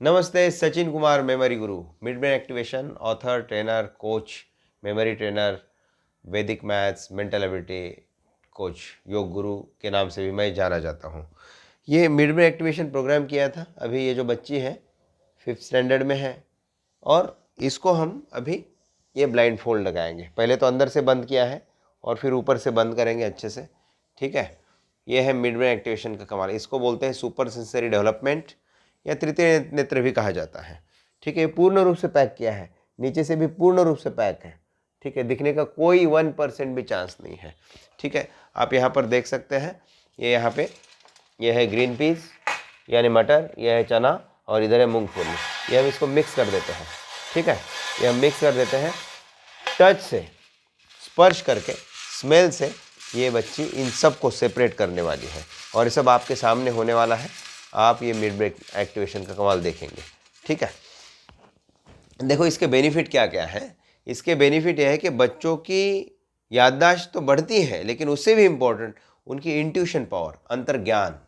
नमस्ते, सचिन कुमार मेमोरी गुरु, mid brain activation, author, trainer, coach, memory trainer, वैदिक maths, mental ability coach, yoga guru के नाम से भी मैं जाना जाता हूँ। ये मिड ब्रेन एक्टिवेशन प्रोग्राम किया था। अभी ये जो बच्ची है 5th स्टैंडर्ड में है और इसको हम अभी ये ब्लाइंड फोल्ड लगाएंगे। पहले तो अंदर से बंद किया है और फिर ऊपर से बंद करेंगे अच्छे से। ठीक है, ये है मिड ब्रेन एक्टिवेशन का कमाल। इसको बोलते हैं सुपर सेंसरी डेवलपमेंट या तृतीय नेत्र भी कहा जाता है। ठीक है, पूर्ण रूप से पैक किया है, नीचे से भी पूर्ण रूप से पैक है। ठीक है, दिखने का कोई 1% भी चांस नहीं है। ठीक है, आप यहाँ पर देख सकते हैं, ये यहाँ पे ये है ग्रीन पीस यानी मटर, ये है चना और इधर है मूंगफली। ये हम इसको मिक्स कर देते हैं। ठीक है, ये हम मिक्स कर देते हैं। टच से, स्पर्श करके, स्मेल से ये बच्ची इन सब को सेपरेट करने वाली है और ये सब आपके सामने होने वाला है। आप ये मिड ब्रेन एक्टिवेशन का कमाल देखेंगे। ठीक है, देखो इसके बेनिफिट क्या क्या है। इसके बेनिफिट यह है कि बच्चों की याददाश्त तो बढ़ती है, लेकिन उससे भी इम्पोर्टेंट उनकी इंट्यूशन पावर, अंतर्ज्ञान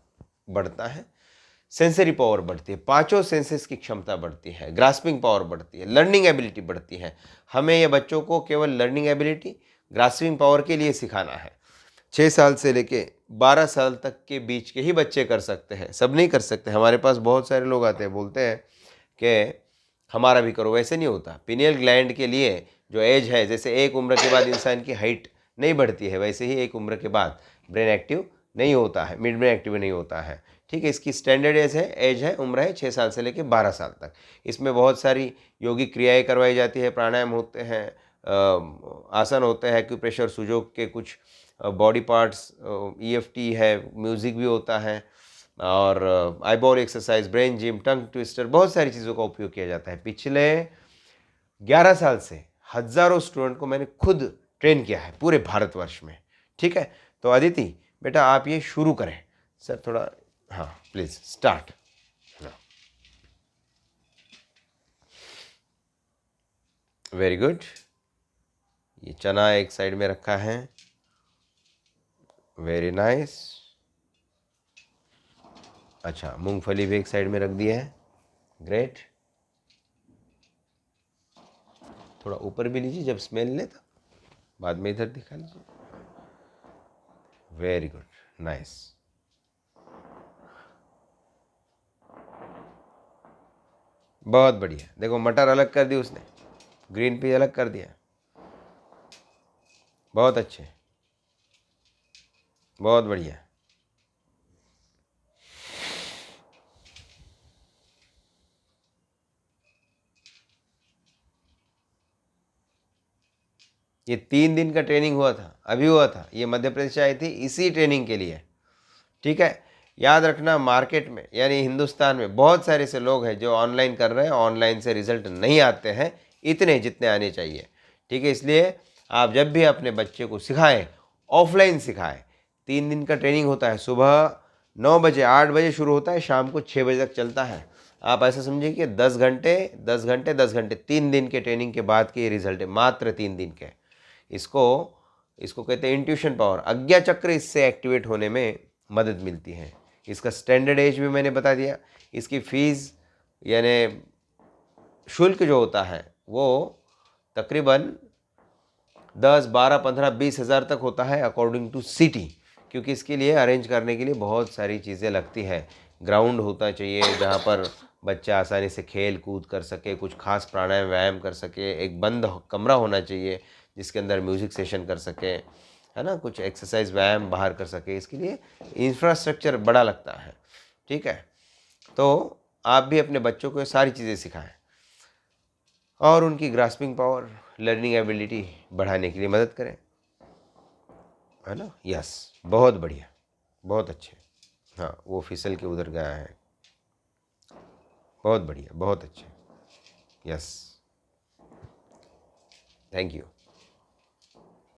बढ़ता है, सेंसरी पावर बढ़ती है, पांचों सेंसेस की क्षमता बढ़ती है, ग्रास्पिंग पावर बढ़ती है, लर्निंग एबिलिटी बढ़ती है। हमें ये बच्चों को केवल लर्निंग एबिलिटी, ग्रास्पिंग पावर के लिए सिखाना है। 6 साल से लेके 12 साल तक के बीच के ही बच्चे कर सकते हैं, सब नहीं कर सकते। हमारे पास बहुत सारे लोग आते हैं, बोलते हैं कि हमारा भी करो। वैसे नहीं होता। पिनियल ग्लैंड के लिए जो एज है, जैसे एक उम्र के बाद इंसान की हाइट नहीं बढ़ती है, वैसे ही एक उम्र के बाद ब्रेन एक्टिव नहीं होता है, मिड ब्रेन एक्टिव नहीं होता है। ठीक है, इसकी स्टैंडर्ड एज है उम्र है 6 साल से लेकर 12 साल तक। इसमें बहुत सारी योगिक क्रियाएं करवाई जाती है, प्राणायाम होते हैं, आसन होते हैं, एक्यूप्रेशर, सुजोग के कुछ बॉडी पार्ट्स, EFT है, म्यूज़िक भी होता है और eyeball exercise, brain gym, tongue twister, बहुत सारी चीज़ों का उपयोग किया जाता है। पिछले 11 साल से हज़ारों स्टूडेंट को मैंने खुद ट्रेन किया है पूरे भारतवर्ष में। ठीक है, तो अदिति बेटा आप ये शुरू करें। सर थोड़ा, हाँ प्लीज़ स्टार्ट। Very good. ये चना एक साइड में रखा है, वेरी नाइस। अच्छा, मूंगफली भी एक साइड में रख दिया है, ग्रेट। थोड़ा ऊपर भी लीजिए, जब स्मेल ले तो बाद में इधर दिखा लीजिए। Very good, nice. बहुत बढ़िया। देखो मटर अलग कर दी उसने, ग्रीन पीस अलग कर दिया, बहुत अच्छे, बहुत बढ़िया। ये 3 दिन का ट्रेनिंग हुआ था, अभी हुआ था। ये मध्य प्रदेश से आई थी इसी ट्रेनिंग के लिए। ठीक है, याद रखना, मार्केट में यानी हिंदुस्तान में बहुत सारे ऐसे लोग हैं जो ऑनलाइन कर रहे हैं, ऑनलाइन से रिजल्ट नहीं आते हैं इतने जितने आने चाहिए। ठीक है, इसलिए आप जब भी अपने बच्चे को सिखाएं, ऑफलाइन सिखाएं। 3 दिन का ट्रेनिंग होता है, सुबह 9 बजे, 8 बजे शुरू होता है, शाम को 6 बजे तक चलता है। आप ऐसा समझिए कि 10 घंटे 10 घंटे 10 घंटे 3 दिन के ट्रेनिंग के बाद के ये रिजल्ट है, मात्र 3 दिन के। इसको इसको कहते हैं इंट्यूशन पावर। आज्ञा चक्र इससे एक्टिवेट होने में मदद मिलती है। इसका स्टैंडर्ड एज भी मैंने बता दिया। इसकी फ़ीस यानी शुल्क जो होता है वो तकरीबन 10, 12, 15, 20 हज़ार तक होता है अकॉर्डिंग टू सिटी, क्योंकि इसके लिए अरेंज करने के लिए बहुत सारी चीज़ें लगती है। ग्राउंड होता चाहिए जहाँ पर बच्चा आसानी से खेल कूद कर सके, कुछ खास प्राणायाम व्यायाम कर सके, एक बंद कमरा होना चाहिए जिसके अंदर म्यूज़िक सेशन कर सके, है ना, कुछ एक्सरसाइज व्यायाम बाहर कर सके। इसके लिए इंफ्रास्ट्रक्चर बड़ा लगता है। ठीक है, तो आप भी अपने बच्चों को ये सारी चीज़ें सिखाएं और उनकी ग्रास्पिंग पावर, लर्निंग एबिलिटी बढ़ाने के लिए मदद करें, है ना। यस, बहुत बढ़िया, बहुत अच्छे। हाँ, वो फिसल के उधर गया है, बहुत बढ़िया, बहुत अच्छे। Yes, thank you.